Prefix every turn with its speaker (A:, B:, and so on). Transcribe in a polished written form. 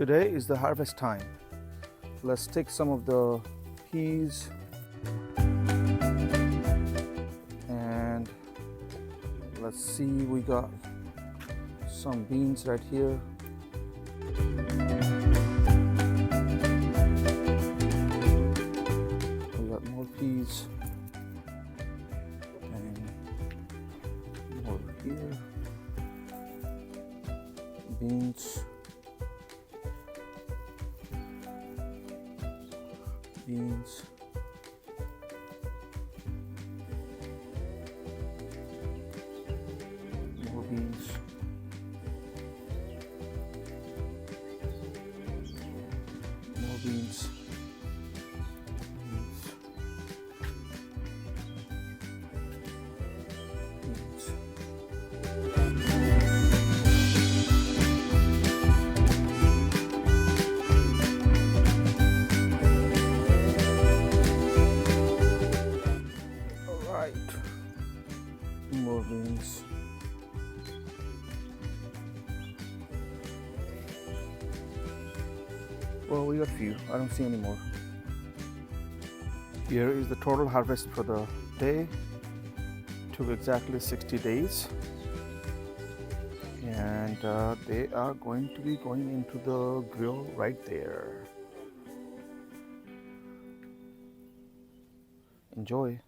A: Today is the harvest time. Let's take some of the peas and let's see, we got some beans right here. We got more peas and more here. Beans. Beans. More beans. More beans. Beans. Beans. All right. More beans. Well, we got few. I don't see any more. Here is the total harvest for the day. Took exactly 60 days. And they are going to be going into the grill right there. Enjoy.